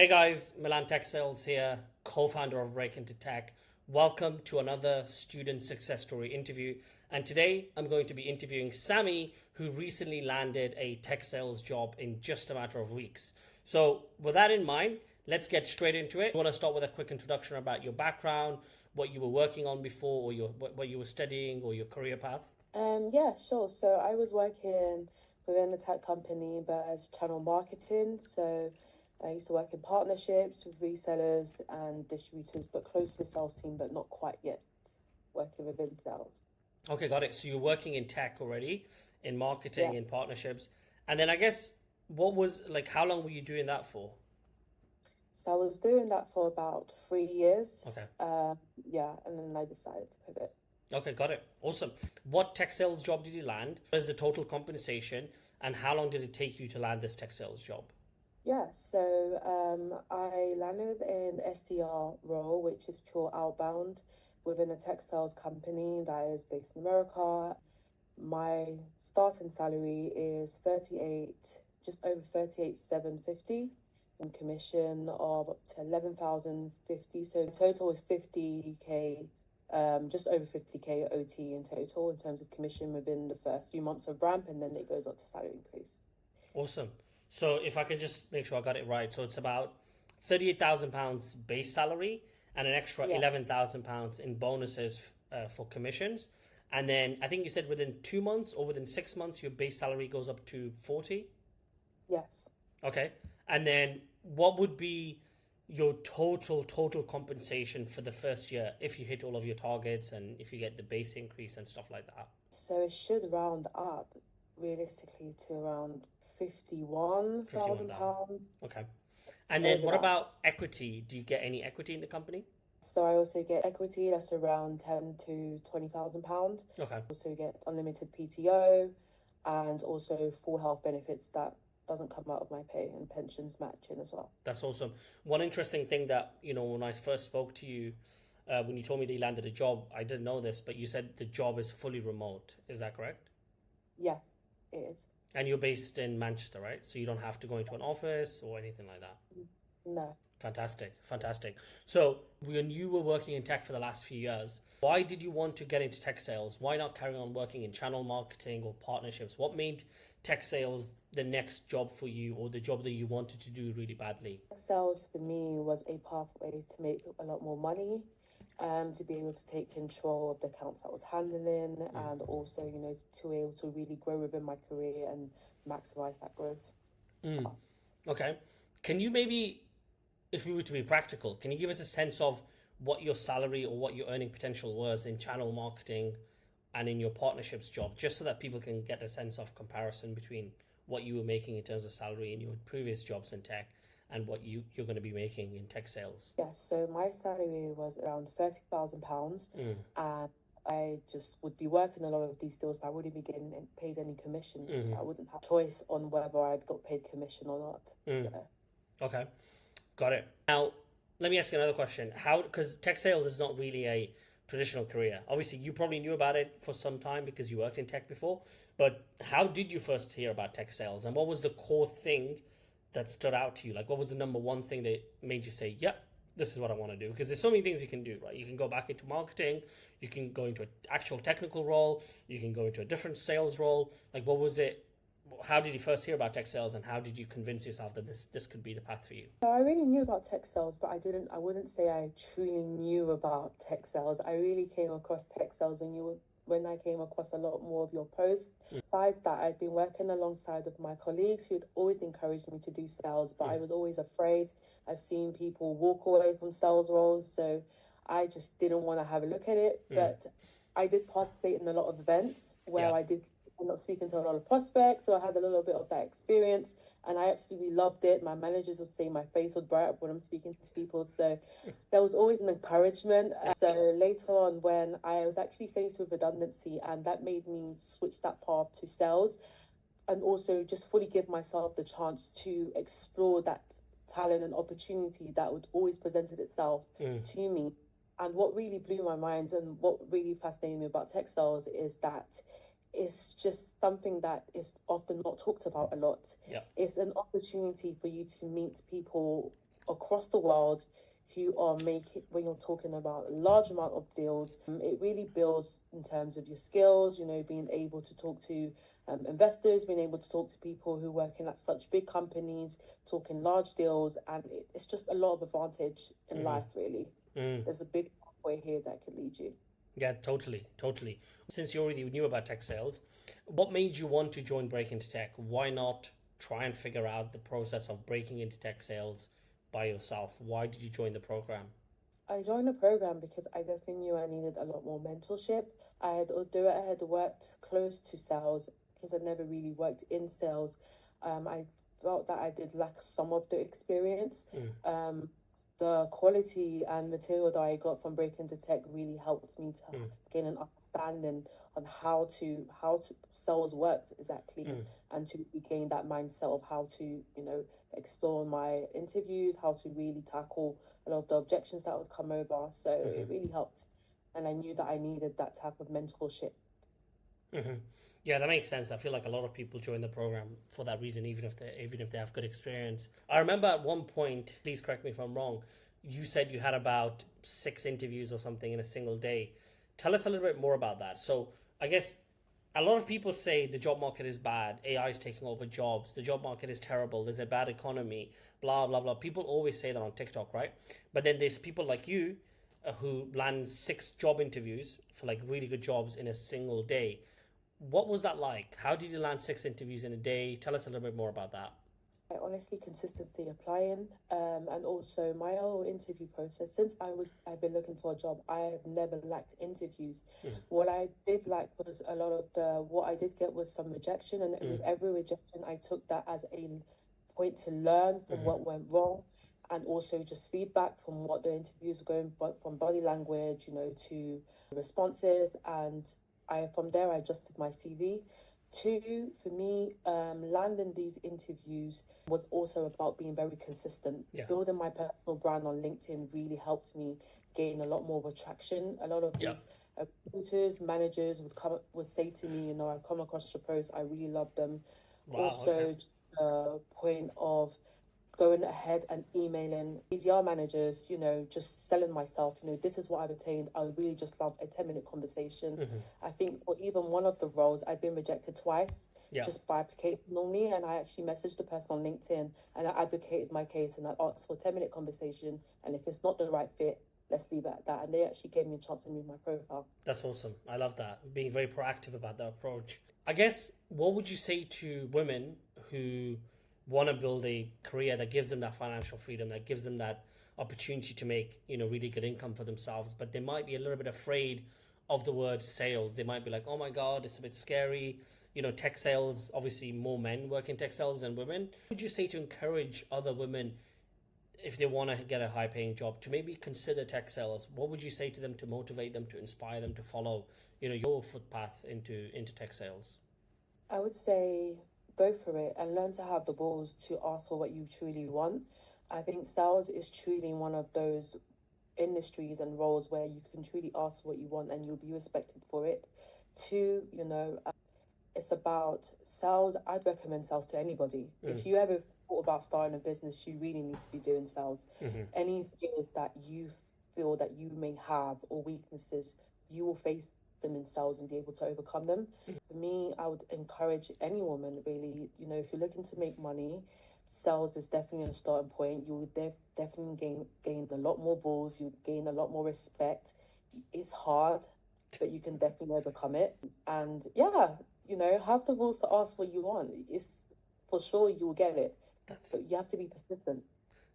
Hey guys, Milan Tech Sales here, co-founder of Break Into Tech. Welcome to another student success story interview. And today I'm going to be interviewing Samie, who recently landed a tech sales job in just a matter of weeks. So with that in mind, let's get straight into it. I want to start with a quick introduction about your background, what you were working on before, or what you were studying, or your career path. Yeah, sure. So I was working within a tech company, but as channel marketing. So I used to work in partnerships with resellers and distributors, but close to the sales team, but not quite yet working within sales. Okay, got it. So you're working in tech already, in Yeah. marketing, in partnerships. And then I guess, what was like, how long were you doing that for? So I was doing that for about 3 years. Okay. Uh, yeah, and then I decided to pivot. Okay, got it. Awesome. What tech sales job did you land? What is the total compensation? And how long did it take you to land this tech sales job? Yeah, so I landed in SDR role, which is pure outbound within a tech sales company that is based in America. My starting salary is 38, just over 38,750, and commission of up to 11,050. So total is 50k, just over 50k OT in total in terms of commission within the first few months of ramp, and then it goes up to salary increase. Awesome. So if I can just make sure I got it right, so it's about £38,000 base salary and an extra Yeah, £11,000 in bonuses for commissions. And then I think you said within 2 months or within 6 months, your base salary goes up to 40. yes. Okay. And then what would be your total compensation for the first year if you hit all of your targets and if you get the base increase and stuff like that? So it should round up realistically to around 51,000 51,000. pounds Okay. And then over what that. about equity? Do you get any equity in the company? So I also get equity that's around 10 to 20,000 pounds. Okay. Also get unlimited PTO and also full health benefits that doesn't come out of my pay and pensions matching as well. That's awesome. One interesting thing that, when I first spoke to you, when you told me that you landed a job, I didn't know this, but you said the job is fully remote. Is that correct? Yes, it is. And you're based in Manchester, right? So you don't have to go into an office or anything like that. No. Fantastic, fantastic. So when you were working in tech for the last few years, why did you want to get into tech sales? Why not carry on working in channel marketing or partnerships? What made tech sales the next job for you or the job that you wanted to do really badly? Sales for me was a pathway to make a lot more money, to be able to take control of the accounts I was handling, and also, to be able to really grow within my career and maximize that growth. Okay. Can you maybe, if we were to be practical, can you give us a sense of what your salary or what your earning potential was in channel marketing and in your partnerships job, just so that people can get a sense of comparison between what you were making in terms of salary in your previous jobs in tech and what you're going to be making in tech sales? Yes, so my salary was around £30,000, and I just would be working a lot of these deals, but I wouldn't be getting paid any commissions. I wouldn't have choice on whether I'd got paid commission or not. So Okay. Got it. Now, let me ask you another question. How, because tech sales is not really a traditional career. Obviously, you probably knew about it for some time because you worked in tech before, but how did you first hear about tech sales and what was the core thing that stood out to you? Like, what was the number one thing that made you say, yeah, this is what I want to do? Because there's so many things you can do, right? You can go back into marketing, you can go into an actual technical role, you can go into a different sales role. Like, what was it? How did you first hear about tech sales and how did you convince yourself that this could be the path for you? I really knew about tech sales, but I wouldn't say I truly knew about tech sales. I really came across tech sales when I came across a lot more of your posts. Besides that, I'd been working alongside of my colleagues who had always encouraged me to do sales, but I was always afraid. I've seen people walk away from sales roles, so I just didn't want to have a look at it. But I did participate in a lot of events where Yeah. I did end up speaking to a lot of prospects, so I had a little bit of that experience and I absolutely loved it. My managers would say my face would bright up when I'm speaking to people. So there was always an encouragement. So later on, when I was actually faced with redundancy, and that made me switch that path to sales and also just fully give myself the chance to explore that talent and opportunity that would always presented itself to me. And what really blew my mind and what really fascinated me about tech sales is that it's just something that is often not talked about a lot. Yeah. It's an opportunity for you to meet people across the world who are making, when you're talking about a large amount of deals, it really builds in terms of your skills, being able to talk to investors, being able to talk to people who work in at such big companies, talking large deals, and it's just a lot of advantage in life, really. There's a big pathway here that could lead you. Yeah, totally, totally. Since you already knew about tech sales, what made you want to join Break into Tech? Why not try and figure out the process of breaking into tech sales by yourself? Why did you join the program? I joined the program because I definitely knew I needed a lot more mentorship. Although I had worked close to sales, because I'd never really worked in sales, I felt that I did lack some of the experience. Um, the quality and material that I got from Break into Tech really helped me to gain an understanding on how to sales works exactly, and to gain that mindset of how to explore my interviews, how to really tackle a lot of the objections that would come over. So it really helped, and I knew that I needed that type of mentorship. Yeah, that makes sense. I feel like a lot of people join the program for that reason, even if they have good experience. I remember at one point, please correct me if I'm wrong, you said you had about 6 interviews or something in a single day. Tell us a little bit more about that. So I guess a lot of people say the job market is bad, AI is taking over jobs, the job market is terrible, there's a bad economy, blah blah blah. People always say that on TikTok, right? But then there's people like you who land 6 job interviews for like really good jobs in a single day. What was that like? How did you land 6 interviews in a day? Tell us a little bit more about that. I honestly consistency applying, and also my whole interview process. Since I've been looking for a job, I have never lacked interviews. What I did like was a lot of what I did get was some rejection, and with every rejection, I took that as a point to learn from what went wrong, and also just feedback from what the interviews were going, but from body language, to responses, and from there I adjusted my CV. Two, for me, landing these interviews was also about being very consistent. Yeah. Building my personal brand on LinkedIn really helped me gain a lot more attraction. A lot of Yeah. these recruiters, managers would say to me, I've come across your posts, I really love them. Wow. Okay. Also, point of going ahead and emailing BDR managers, just selling myself, this is what I've attained. I would really just love a 10-minute conversation. I think for even one of the roles, I'd been rejected twice Yeah. just by applicating normally. And I actually messaged the person on LinkedIn and I advocated my case and I asked for a 10-minute conversation. And if it's not the right fit, let's leave it at that. And they actually gave me a chance to move my profile. That's awesome. I love that. Being very proactive about that approach. I guess, what would you say to women who want to build a career that gives them that financial freedom, that gives them that opportunity to make, really good income for themselves, but they might be a little bit afraid of the word sales? They might be like, oh my God, it's a bit scary. Tech sales, obviously more men work in tech sales than women. What would you say to encourage other women, if they want to get a high paying job, to maybe consider tech sales? What would you say to them to motivate them, to inspire them to follow, your footpath into tech sales? I would say go for it and learn to have the balls to ask for what you truly want. I think sales is truly one of those industries and roles where you can truly ask what you want and you'll be respected for it. Two, it's about sales. I'd recommend sales to anybody. If you ever thought about starting a business, you really need to be doing sales. Any fears that you feel that you may have or weaknesses, you will face them in sales and be able to overcome them. For me, I would encourage any woman really, if you're looking to make money, sales is definitely a starting point. You would definitely gain a lot more balls. You would gain a lot more respect. It's hard, but you can definitely overcome it. And yeah, have the balls to ask what you want. It's for sure you will get it. That's But you have to be persistent.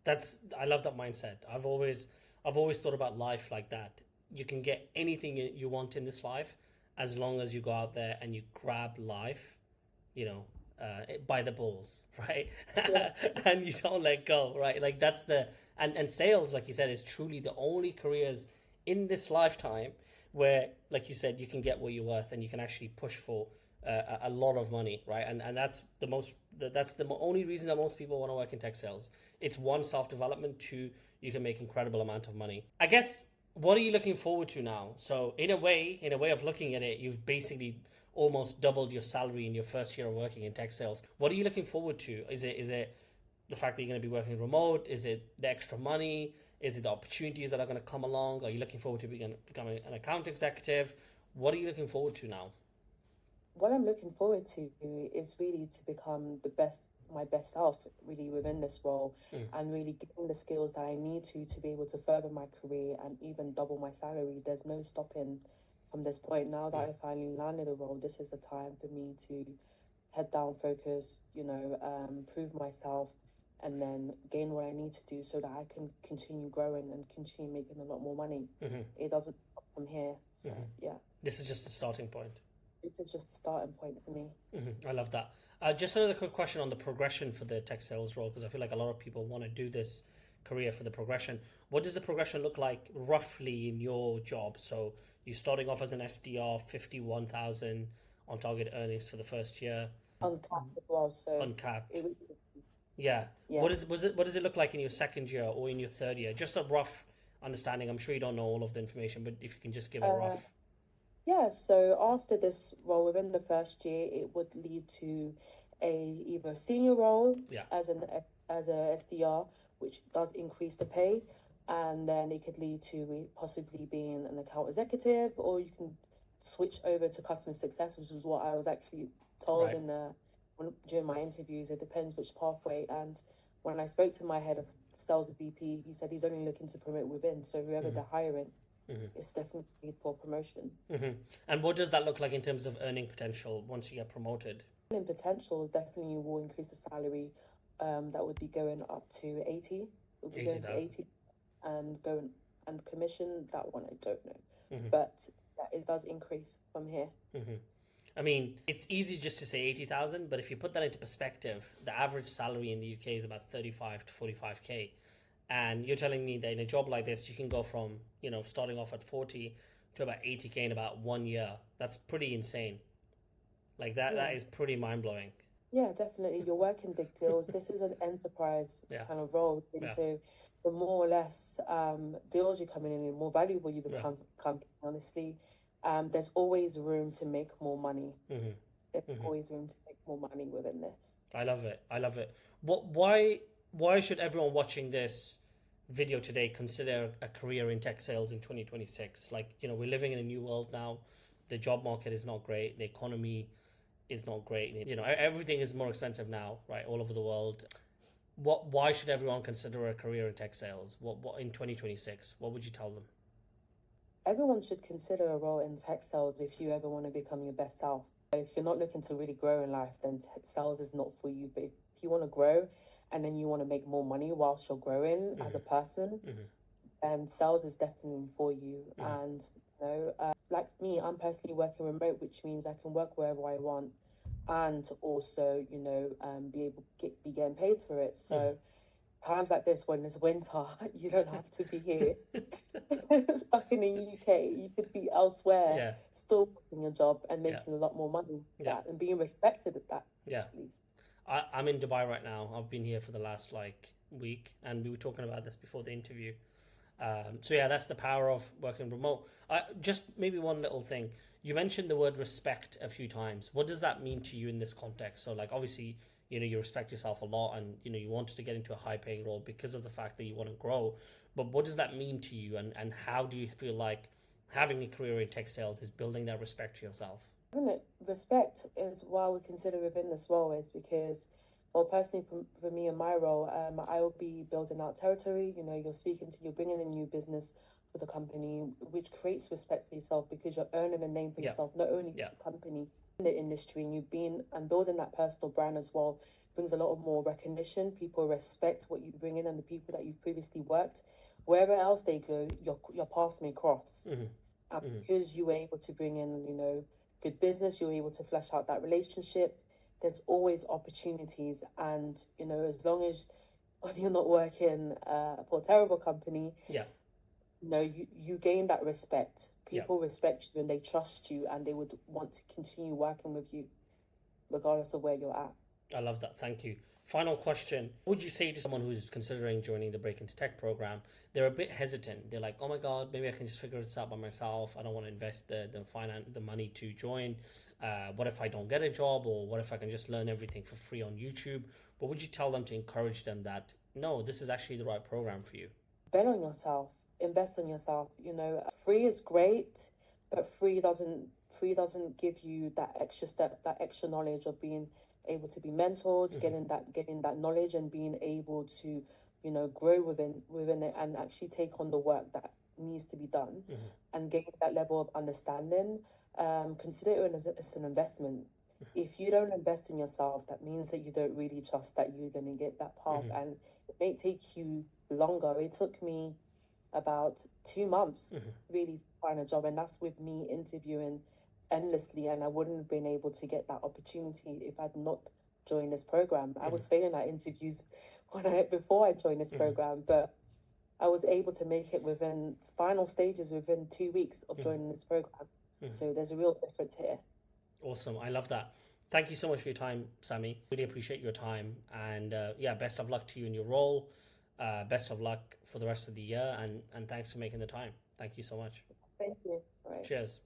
I love that mindset. I've always thought about life like that. You can get anything you want in this life as long as you go out there and you grab life, by the balls, right? Yeah. And you don't let go, right? Like that's and sales, like you said, is truly the only careers in this lifetime where, like you said, you can get what you're worth and you can actually push for a lot of money, right? And that's the only reason that most people want to work in tech sales. It's one, self-development, two, you can make incredible amount of money. I guess, what are you looking forward to now? So in a way of looking at it, you've basically almost doubled your salary in your first year of working in tech sales. What are you looking forward to? Is it the fact that you're going to be working remote? Is it the extra money? Is it the opportunities that are going to come along? Are you looking forward to becoming an account executive? What are you looking forward to now? What I'm looking forward to is really to become my best self, really within this role, Mm. and really getting the skills that I need to be able to further my career and even double my salary. There's no stopping from this point. Now that I finally landed a role, this is the time for me to head down, focus, prove myself, and then gain what I need to do so that I can continue growing and continue making a lot more money. Mm-hmm. It doesn't stop from here. So, yeah. This is just the starting point. It is just the starting point for me. I love that. Just another quick question on the progression for the tech sales role, because I feel like a lot of people want to do this career for the progression. What does the progression look like roughly in your job? So you're starting off as an SDR, 51,000 on target earnings for the first year. Uncapped as well, so Uncapped. Yeah. What does it look like in your second year or in your third year? Just a rough understanding. I'm sure you don't know all of the information, but if you can just give a rough. Yeah, so after this role, within the first year, it would lead to either a senior role as a SDR, which does increase the pay, and then it could lead to possibly being an account executive, or you can switch over to customer success, which is what I was actually told during my interviews. It depends which pathway. And when I spoke to my head of sales, the VP, he said he's only looking to promote within, so whoever they're hiring. It's definitely for promotion. And what does that look like in terms of earning potential once you get promoted? Earning potential is definitely will increase the salary. That would be going up to 80. It would be going to 80, and commission, that one I don't know, but yeah, it does increase from here. I mean, it's easy just to say 80,000, but if you put that into perspective, the average salary in the UK is about 35 to 45k. And you're telling me that in a job like this, you can go from, starting off at 40 to about 80k in about 1 year. That's pretty insane. Like that, that is pretty mind blowing. Yeah, definitely. You're working big deals. This is an enterprise kind of role. So the more or less deals you're coming in, the more valuable you become, honestly. There's always room to make more money. There's always room to make more money within this. I love it. Why should everyone watching this video today consider a career in tech sales in 2026? Like, we're living in a new world now. The job market is not great. The economy is not great. Everything is more expensive now, right? All over the world. Why should everyone consider a career in tech sales? What in 2026? What would you tell them? Everyone should consider a role in tech sales if you ever want to become your best self. If you're not looking to really grow in life, then tech sales is not for you. But if you want to grow and then you want to make more money whilst you're growing as a person, then sales is definitely for you. And like me, I'm personally working remote, which means I can work wherever I want, and also be getting paid for it. So times like this, when it's winter, you don't have to be here stuck in the UK. You could be elsewhere, still working your job and making a lot more money and being respected at that. At least. I'm in Dubai right now. I've been here for the last week, and we were talking about this before the interview. So that's the power of working remote. Just maybe one little thing. You mentioned the word respect a few times. What does that mean to you in this context? So obviously, you respect yourself a lot, and you wanted to get into a high paying role because of the fact that you want to grow. But what does that mean to you, and how do you feel like having a career in tech sales is building that respect for yourself? Respect is why we consider within this role is because, well, personally for me in my role, I will be building out territory. You're bringing in new business for the company, which creates respect for yourself because you're earning a name for yourself, not only for the company in the industry, and building that personal brand as well brings a lot of more recognition. People respect what you bring in and the people that you've previously worked. Wherever else they go, your paths may cross. Because you were able to bring in, good business, you're able to flesh out that relationship. There's always opportunities, and as long as you're not working for a terrible company, you gain that respect. People respect you and they trust you, and they would want to continue working with you regardless of where you're at. I love that. Thank you. Final question. Would you say to someone who's considering joining the Break into Tech program, they're a bit hesitant. They're like, oh my God, maybe I can just figure this out by myself. I don't want to invest the money to join. What if I don't get a job? Or what if I can just learn everything for free on YouTube? What would you tell them to encourage them that, no, this is actually the right program for you? Bet on yourself, invest in yourself. Free is great, but free doesn't give you that extra step, that extra knowledge of being able to be mentored, getting that knowledge and being able to, grow within it and actually take on the work that needs to be done and gain that level of understanding. Consider it as an investment. If you don't invest in yourself, that means that you don't really trust that you're going to get that path, and it may take you longer. It took me about 2 months really to find a job, and that's with me interviewing endlessly, and I wouldn't have been able to get that opportunity if I'd not joined this program. I was failing at interviews before I joined this program, but I was able to make it within final stages within 2 weeks of joining this program. So there's a real difference here. Awesome. I love that. Thank you so much for your time, Samie. Really appreciate your time. And best of luck to you in your role. Best of luck for the rest of the year. And thanks for making the time. Thank you so much. Thank you. All right. Cheers.